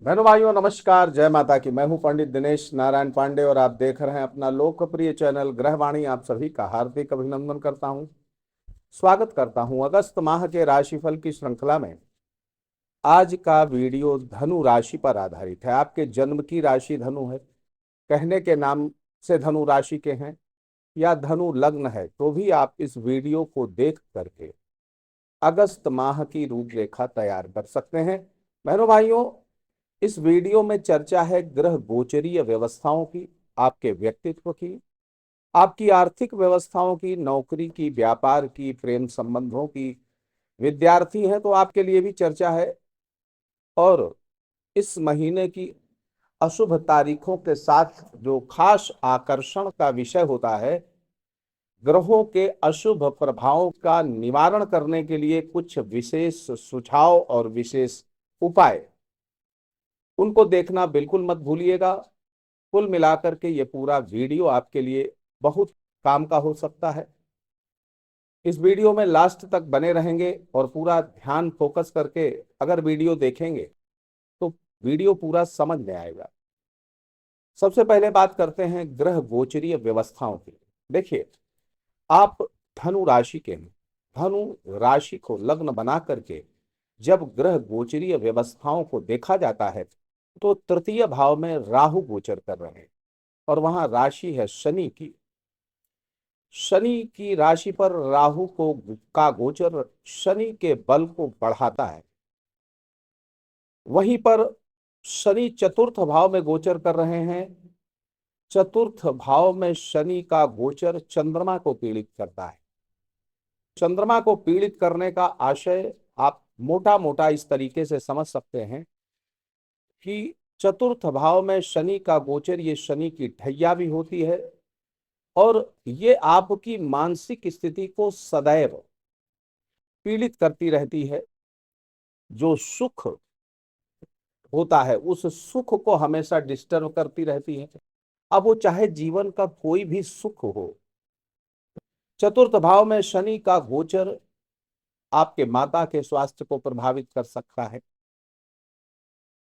बहनों भाइयों नमस्कार, जय माता की। मैं हूं पंडित दिनेश नारायण पांडे और आप देख रहे हैं अपना लोकप्रिय चैनल ग्रहवाणी। आप सभी का हार्दिक अभिनंदन करता हूं, स्वागत करता हूं अगस्त माह के राशिफल की श्रृंखला में। आज का वीडियो धनु राशि पर आधारित है। आपके जन्म की राशि धनु है, कहने के नाम से धनु राशि के हैं या धनु लग्न है, तो भी आप इस वीडियो को देख करके अगस्त माह की रूपरेखा तैयार कर सकते हैं। बहनों भाइयों, इस वीडियो में चर्चा है ग्रह गोचरीय व्यवस्थाओं की, आपके व्यक्तित्व की, आपकी आर्थिक व्यवस्थाओं की, नौकरी की, व्यापार की, प्रेम संबंधों की। विद्यार्थी हैं तो आपके लिए भी चर्चा है। और इस महीने की अशुभ तारीखों के साथ जो खास आकर्षण का विषय होता है, ग्रहों के अशुभ प्रभावों का निवारण करने के लिए कुछ विशेष सुझाव और विशेष उपाय, उनको देखना बिल्कुल मत भूलिएगा। कुल मिलाकर के ये पूरा वीडियो आपके लिए बहुत काम का हो सकता है। इस वीडियो में लास्ट तक बने रहेंगे और पूरा ध्यान फोकस करके अगर वीडियो देखेंगे तो वीडियो पूरा समझ में आएगा। सबसे पहले बात करते हैं ग्रह गोचरीय व्यवस्थाओं की। देखिए, आप धनु राशि के हैं। धनु राशि को लग्न बना करके जब ग्रह गोचरीय व्यवस्थाओं को देखा जाता है तो तृतीय भाव में राहु गोचर कर रहे हैं और वहां राशि है शनि की। शनि की राशि पर राहु को का गोचर शनि के बल को बढ़ाता है। वहीं पर शनि चतुर्थ भाव में गोचर कर रहे हैं। चतुर्थ भाव में शनि का गोचर चंद्रमा को पीड़ित करता है। चंद्रमा को पीड़ित करने का आशय आप मोटा मोटा इस तरीके से समझ सकते हैं कि चतुर्थ भाव में शनि का गोचर, ये शनि की ढैया भी होती है और ये आपकी मानसिक स्थिति को सदैव पीड़ित करती रहती है। जो सुख होता है उस सुख को हमेशा डिस्टर्ब करती रहती है। अब वो चाहे जीवन का कोई भी सुख हो। चतुर्थ भाव में शनि का गोचर आपके माता के स्वास्थ्य को प्रभावित कर सकता है,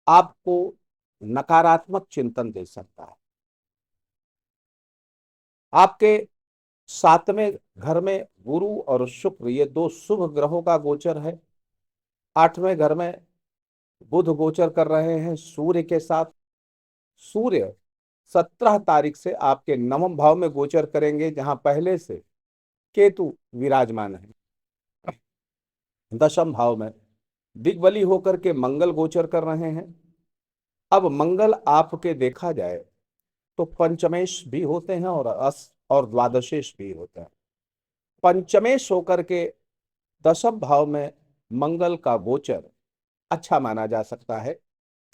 आपको नकारात्मक चिंतन दे सकता है। आपके सातवें घर में गुरु और शुक्र, ये दो शुभ ग्रहों का गोचर है। आठवें घर में बुध गोचर कर रहे हैं सूर्य के साथ। सूर्य 17 तारीख से आपके नवम भाव में गोचर करेंगे, जहां पहले से केतु विराजमान है। दशम भाव में दिग्बली होकर के मंगल गोचर कर रहे हैं। अब मंगल आपके देखा जाए तो पंचमेश भी होते हैं और और द्वादशेश भी होते हैं। पंचमेश होकर के दशम भाव में मंगल का गोचर अच्छा माना जा सकता है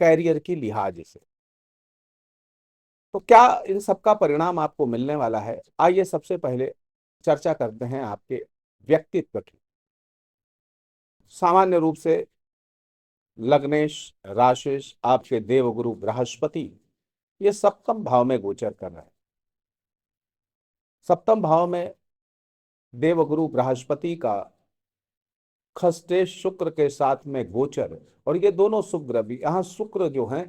कैरियर की लिहाज से। तो क्या इन सब का परिणाम आपको मिलने वाला है? आइए सबसे पहले चर्चा करते हैं आपके व्यक्तित्व की। सामान्य रूप से लग्नेश राशेश आपके देवगुरु बृहस्पति ये सप्तम भाव में गोचर कर रहे हैं। सप्तम भाव में देवगुरु बृहस्पति का खष्टे शुक्र के साथ में गोचर, और ये दोनों शुभ ग्रह भी, यहाँ शुक्र जो हैं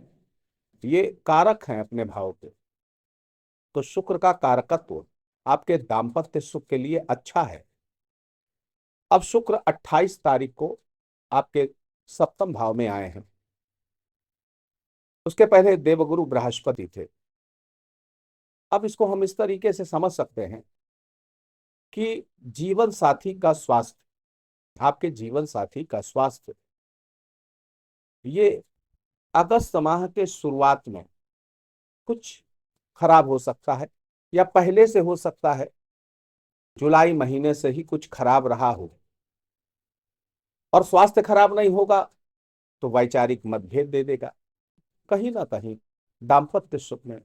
ये कारक हैं अपने भाव के। तो शुक्र का कारकत्व आपके दाम्पत्य सुख के लिए अच्छा है। अब शुक्र 28 तारीख को आपके सप्तम भाव में आए हैं। उसके पहले देवगुरु बृहस्पति थे। अब इसको हम इस तरीके से समझ सकते हैं कि जीवन साथी का स्वास्थ्य, आपके जीवन साथी का स्वास्थ्य ये अगस्त माह के शुरुआत में कुछ खराब हो सकता है या पहले से हो सकता है जुलाई महीने से ही कुछ खराब रहा हो। और स्वास्थ्य खराब नहीं होगा तो वैचारिक मतभेद दे देगा, कहीं ना कहीं दाम्पत्य सुख में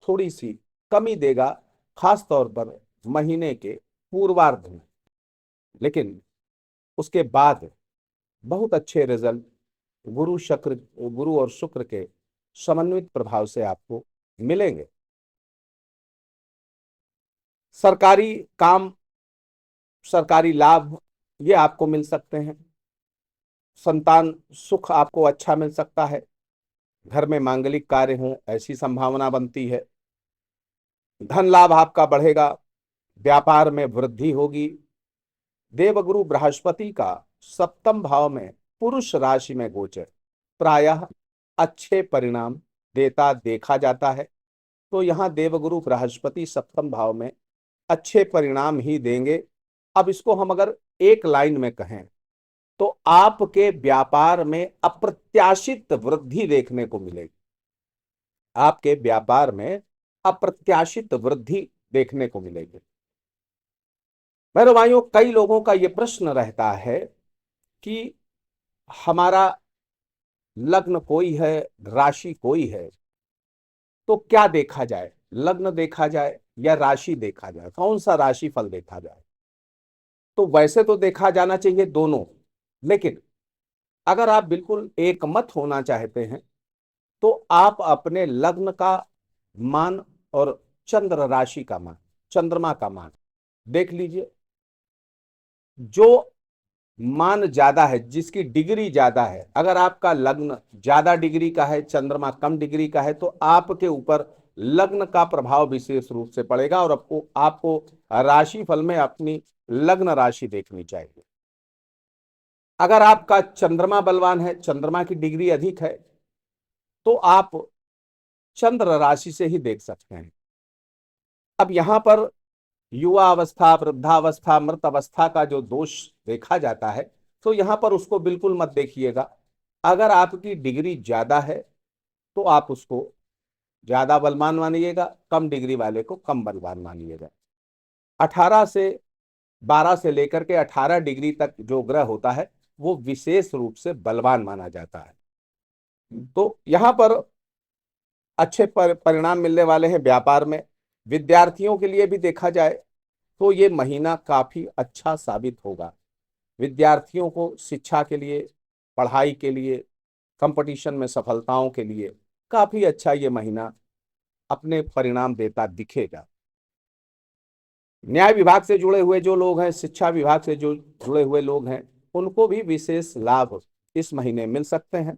थोड़ी सी कमी देगा, खास तौर पर महीने के पूर्वार्ध में। लेकिन उसके बाद बहुत अच्छे रिजल्ट गुरु और शुक्र के समन्वित प्रभाव से आपको मिलेंगे। सरकारी काम, सरकारी लाभ ये आपको मिल सकते हैं। संतान सुख आपको अच्छा मिल सकता है। घर में मांगलिक कार्य हों ऐसी संभावना बनती है। धन लाभ आपका बढ़ेगा, व्यापार में वृद्धि होगी। देवगुरु बृहस्पति का सप्तम भाव में पुरुष राशि में गोचर प्रायः अच्छे परिणाम देता देखा जाता है। तो यहाँ देवगुरु बृहस्पति सप्तम भाव में अच्छे परिणाम ही देंगे। अब इसको हम अगर एक लाइन में कहें तो आपके व्यापार में अप्रत्याशित वृद्धि देखने को मिलेगी। आपके व्यापार में अप्रत्याशित वृद्धि देखने को मिलेगी। मेरे भाइयों, कई लोगों का यह प्रश्न रहता है कि हमारा लग्न कोई है, राशि कोई है, तो क्या देखा जाए, लग्न देखा जाए या राशि देखा जाए, कौन सा राशि फल देखा जाए। तो वैसे तो देखा जाना चाहिए दोनों, लेकिन अगर आप बिल्कुल एकमत होना चाहते हैं तो आप अपने लग्न का मान और चंद्र राशि का मान, चंद्रमा का मान देख लीजिए। जो मान ज्यादा है, जिसकी डिग्री ज्यादा है, अगर आपका लग्न ज्यादा डिग्री का है, चंद्रमा कम डिग्री का है, तो आपके ऊपर लग्न का प्रभाव विशेष रूप से पड़ेगा और आपको आपको राशि फल में अपनी लग्न राशि देखनी चाहिए। अगर आपका चंद्रमा बलवान है, चंद्रमा की डिग्री अधिक है, तो आप चंद्र राशि से ही देख सकते हैं। अब यहां पर युवा अवस्था, वृद्धावस्था, मृत अवस्था का जो दोष देखा जाता है, तो यहां पर उसको बिल्कुल मत देखिएगा। अगर आपकी डिग्री ज्यादा है तो आप उसको ज्यादा बलवान मानिएगा, कम डिग्री वाले को कम बलवान मानिएगा। 12 से लेकर के 18 डिग्री तक जो ग्रह होता है वो विशेष रूप से बलवान माना जाता है। तो यहां पर अच्छे परिणाम मिलने वाले हैं व्यापार में। विद्यार्थियों के लिए भी देखा जाए तो ये महीना काफी अच्छा साबित होगा। विद्यार्थियों को शिक्षा के लिए, पढ़ाई के लिए, कंपटीशन में सफलताओं के लिए काफी अच्छा ये महीना अपने परिणाम देता दिखेगा। न्याय विभाग से जुड़े हुए जो लोग हैं, शिक्षा विभाग से जो जुड़े हुए लोग हैं, उनको भी विशेष लाभ इस महीने मिल सकते हैं।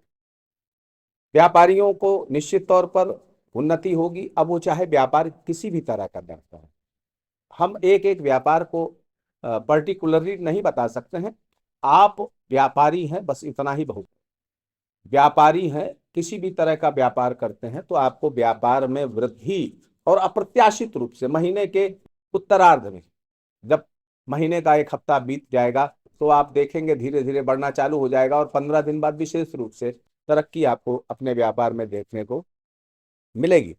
व्यापारियों को निश्चित तौर पर उन्नति होगी, अब वो चाहे व्यापार किसी भी तरह का करता है। हम एक एक व्यापार को पर्टिकुलरली नहीं बता सकते हैं। आप व्यापारी हैं, बस इतना ही बहुत। व्यापारी हैं, किसी भी तरह का व्यापार करते हैं, तो आपको व्यापार में वृद्धि और अप्रत्याशित रूप से महीने के उत्तरार्ध में, जब महीने का एक हफ्ता बीत जाएगा तो आप देखेंगे धीरे धीरे बढ़ना चालू हो जाएगा और 15 दिन बाद विशेष रूप से तरक्की आपको अपने व्यापार में देखने को मिलेगी।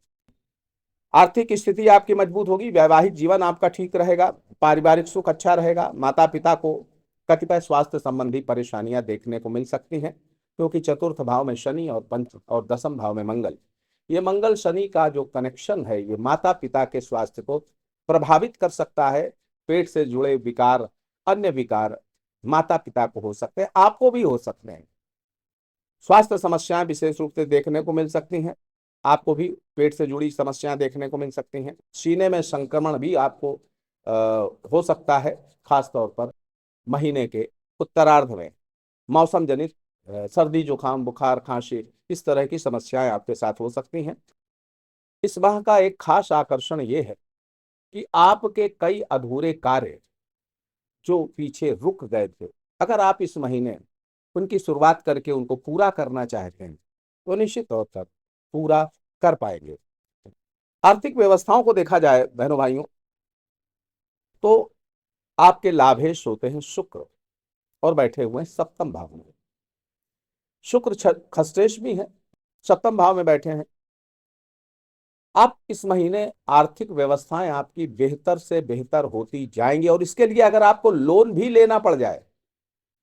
आर्थिक स्थिति आपकी मजबूत होगी, वैवाहिक जीवन आपका ठीक रहेगा, पारिवारिक सुख अच्छा रहेगा। माता पिता को कतिपय स्वास्थ्य संबंधी परेशानियां देखने को मिल सकती हैं, क्योंकि चतुर्थ भाव में शनि और पंच और दसम भाव में मंगल, ये मंगल शनि का जो कनेक्शन है ये माता पिता के स्वास्थ्य को प्रभावित कर सकता है। पेट से जुड़े विकार, अन्य विकार माता पिता को हो सकते हैं, आपको भी हो सकते हैं। स्वास्थ्य समस्याएं विशेष रूप से देखने को मिल सकती हैं, आपको भी पेट से जुड़ी समस्याएं देखने को मिल सकती हैं। सीने में संक्रमण भी आपको हो सकता है, खास तौर पर महीने के उत्तरार्ध में। मौसम जनित सर्दी, जुकाम, बुखार, खांसी, इस तरह की समस्याएं आपके साथ हो सकती हैं। इस माह का एक खास आकर्षण ये है कि आपके कई अधूरे कार्य जो पीछे रुक गए थे, अगर आप इस महीने उनकी शुरुआत करके उनको पूरा करना चाहते हैं तो निश्चित तौर पर पूरा कर पाएंगे। आर्थिक व्यवस्थाओं को देखा जाए बहनों भाइयों, तो आपके लाभेश होते हैं शुक्र, और बैठे हुए हैं सप्तम भाव में। शुक्र खश्रेश भी है, सप्तम भाव में बैठे हैं। आप इस महीने आर्थिक व्यवस्थाएं आपकी बेहतर से बेहतर होती जाएंगी, और इसके लिए अगर आपको लोन भी लेना पड़ जाए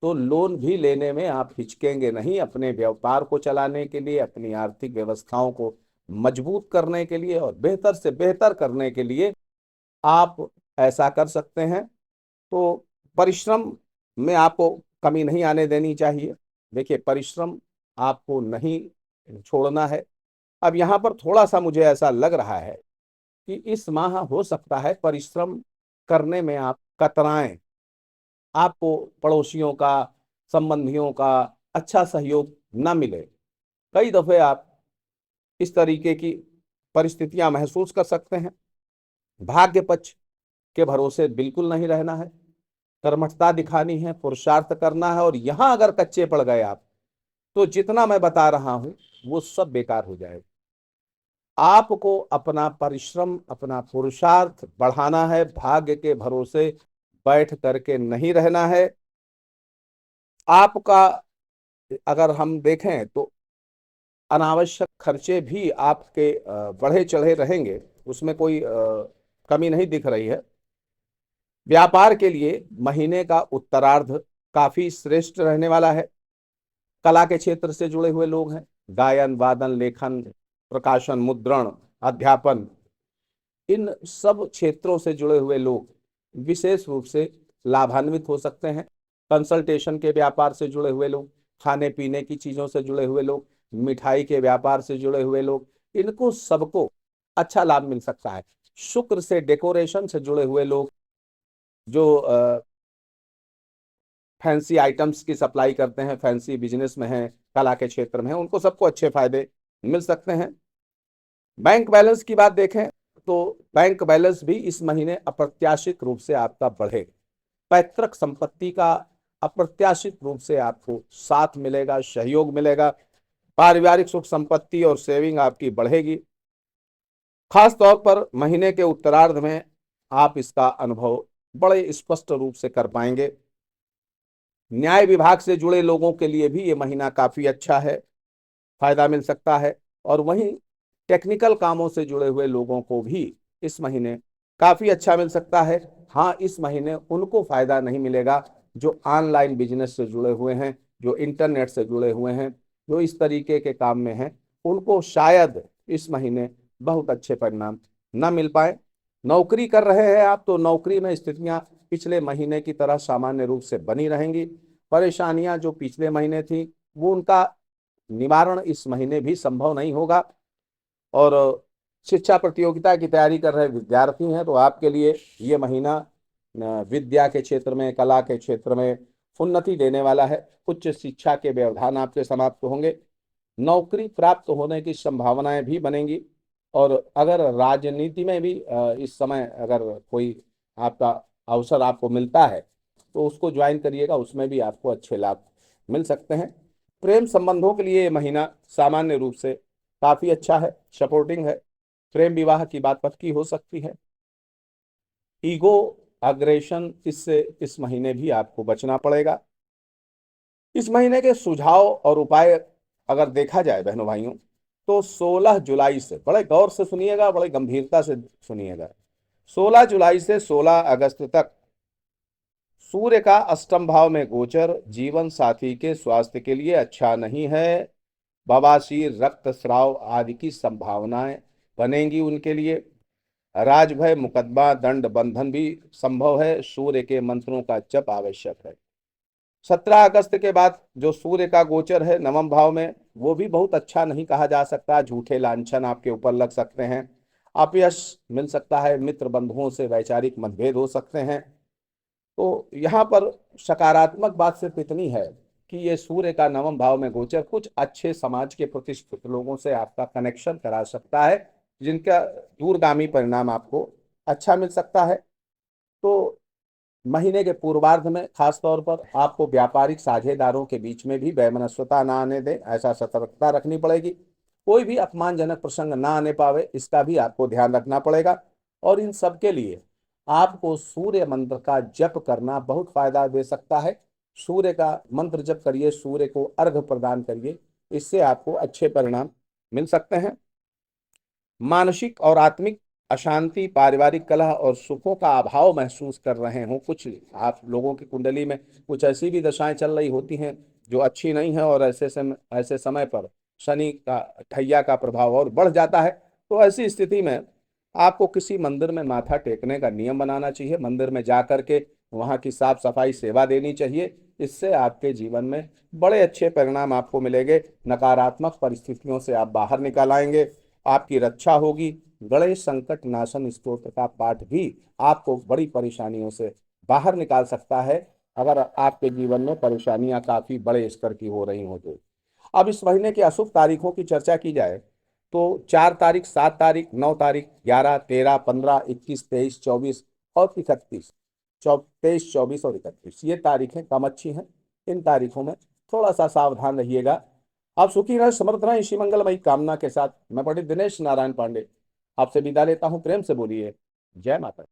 तो लोन भी लेने में आप हिचकेंगे नहीं। अपने व्यापार को चलाने के लिए, अपनी आर्थिक व्यवस्थाओं को मजबूत करने के लिए और बेहतर से बेहतर करने के लिए आप ऐसा कर सकते हैं। तो परिश्रम में आपको कमी नहीं आने देनी चाहिए। देखिए, परिश्रम आपको नहीं छोड़ना है। अब यहाँ पर थोड़ा सा मुझे ऐसा लग रहा है कि इस माह हो सकता है परिश्रम करने में आप कतराएं, आपको पड़ोसियों का, संबंधियों का अच्छा सहयोग न मिले। कई दफे आप इस तरीके की परिस्थितियां महसूस कर सकते हैं। भाग्य पक्ष के भरोसे बिल्कुल नहीं रहना है, कर्मठता दिखानी है, पुरुषार्थ करना है। और यहां अगर कच्चे पड़ गए आप, तो जितना मैं बता रहा हूं वो सब बेकार हो जाएगा। आपको अपना परिश्रम, अपना पुरुषार्थ बढ़ाना है, भाग्य के भरोसे बैठ करके नहीं रहना है। आपका अगर हम देखें तो अनावश्यक खर्चे भी आपके बढ़े चढ़े रहेंगे, उसमें कोई कमी नहीं दिख रही है। व्यापार के लिए महीने का उत्तरार्ध काफी श्रेष्ठ रहने वाला है। कला के क्षेत्र से जुड़े हुए लोग हैं, गायन, वादन, लेखन, प्रकाशन, मुद्रण, अध्यापन, इन सब क्षेत्रों से जुड़े हुए लोग विशेष रूप से लाभान्वित हो सकते हैं। कंसल्टेशन के व्यापार से जुड़े हुए लोग, खाने पीने की चीजों से जुड़े हुए लोग, मिठाई के व्यापार से जुड़े हुए लोग, इनको सबको अच्छा लाभ मिल सकता है। शुक्र से डेकोरेशन से जुड़े हुए लोग, जो फैंसी आइटम्स की सप्लाई करते हैं, फैंसी बिजनेस में हैं, कला के क्षेत्र में हैं, उनको सबको अच्छे फायदे मिल सकते हैं। बैंक बैलेंस की बात देखें तो बैंक बैलेंस भी इस महीने अप्रत्याशित रूप से आपका बढ़ेगा। पैतृक संपत्ति का अप्रत्याशित रूप से आपको साथ मिलेगा, सहयोग मिलेगा। पारिवारिक सुख संपत्ति और सेविंग आपकी बढ़ेगी। खास तौर पर महीने के उत्तरार्ध में आप इसका अनुभव बड़े स्पष्ट रूप से कर पाएंगे। न्याय विभाग से जुड़े लोगों के लिए भी ये महीना काफी अच्छा है, फायदा मिल सकता है। और वहीं टेक्निकल कामों से जुड़े हुए लोगों को भी इस महीने काफी अच्छा मिल सकता है। हाँ, इस महीने उनको फायदा नहीं मिलेगा जो ऑनलाइन बिजनेस से जुड़े हुए हैं, जो इंटरनेट से जुड़े हुए हैं, जो इस तरीके के काम में हैं, उनको शायद इस महीने बहुत अच्छे परिणाम न मिल पाए। नौकरी कर रहे हैं आप, तो नौकरी में स्थितियां पिछले महीने की तरह सामान्य रूप से बनी रहेंगी। परेशानियां जो पिछले महीने थी वो उनका निवारण इस महीने भी संभव नहीं होगा। और शिक्षा प्रतियोगिता की तैयारी कर रहे विद्यार्थी हैं तो आपके लिए ये महीना विद्या के क्षेत्र में, कला के क्षेत्र में उन्नति देने वाला है। उच्च शिक्षा के व्यवधान आपके समाप्त होंगे, नौकरी प्राप्त होने की संभावनाएं भी बनेंगी। और अगर राजनीति में भी इस समय अगर कोई आपका अवसर आपको मिलता है तो उसको ज्वाइन करिएगा, उसमें भी आपको अच्छे लाभ मिल सकते हैं। प्रेम संबंधों के लिए ये महीना सामान्य रूप से काफी अच्छा है, सपोर्टिंग है। प्रेम विवाह की बात पक्की हो सकती है। ईगो, अग्रेशन, इससे इस महीने भी आपको बचना पड़ेगा। इस महीने के सुझाव और उपाय अगर देखा जाए बहनों भाइयों, तो 16 जुलाई से, बड़े गौर से सुनिएगा, बड़े गंभीरता से सुनिएगा, 16 जुलाई से 16 अगस्त तक सूर्य का अष्टम भाव में गोचर जीवन साथी के स्वास्थ्य के लिए अच्छा नहीं है। बवासीर, रक्तस्राव आदि की संभावनाएं बनेंगी उनके लिए। राजभय, मुकदमा, दंड, बंधन भी संभव है। सूर्य के मंत्रों का जप आवश्यक है। 17 अगस्त के बाद जो सूर्य का गोचर है नवम भाव में, वो भी बहुत अच्छा नहीं कहा जा सकता। झूठे लांछन आपके ऊपर लग सकते हैं, अपयश मिल सकता है, मित्र बंधुओं से वैचारिक मतभेद हो सकते हैं। तो यहाँ पर सकारात्मक बात सिर्फ इतनी है कि ये सूर्य का नवम भाव में गोचर कुछ अच्छे समाज के प्रतिष्ठित लोगों से आपका कनेक्शन करा सकता है, जिनका दूरगामी परिणाम आपको अच्छा मिल सकता है। तो महीने के पूर्वार्ध में खास तौर पर आपको व्यापारिक साझेदारों के बीच में भी वैमनस्यता ना आने दें, ऐसा सतर्कता रखनी पड़ेगी। कोई भी अपमानजनक प्रसंग ना आने पावे, इसका भी आपको ध्यान रखना पड़ेगा। और इन सब के लिए आपको सूर्य मंत्र का जप करना बहुत फायदा दे सकता है। सूर्य का मंत्र जप करिए, सूर्य को अर्घ प्रदान करिए, इससे आपको अच्छे परिणाम मिल सकते हैं। मानसिक और आत्मिक अशांति, पारिवारिक कलह और सुखों का अभाव महसूस कर रहे हो, कुछ आप लोगों की कुंडली में कुछ ऐसी भी दशाएं चल रही होती हैं जो अच्छी नहीं है, और ऐसे समय पर शनि का ठैया का प्रभाव और बढ़ जाता है। तो ऐसी स्थिति में आपको किसी मंदिर में माथा टेकने का नियम बनाना चाहिए, मंदिर में जा करके वहाँ की साफ सफाई सेवा देनी चाहिए। इससे आपके जीवन में बड़े अच्छे परिणाम आपको मिलेंगे, नकारात्मक परिस्थितियों से आप बाहर निकल आएंगे, आपकी रक्षा होगी। गणेश संकट नाशन स्तोत्र का पाठ भी आपको बड़ी परेशानियों से बाहर निकाल सकता है, अगर आपके जीवन में परेशानियां काफी बड़े स्तर की हो रही हो तो। अब इस महीने की अशुभ तारीखों की चर्चा की जाए तो 4 तारीख, 7 तारीख, 9 तारीख, 11, 13, 15, 21, 23, 24 और 31, 23, 24 और 31, ये तारीखें कम अच्छी हैं। इन तारीखों में थोड़ा सा सावधान रहिएगा। आप सुखी रहे, समर्थ रहें, इसी मंगलमयी कामना के साथ मैं पंडित दिनेश नारायण पांडे आपसे विदा लेता हूं। प्रेम से बोलिए जय माता दी।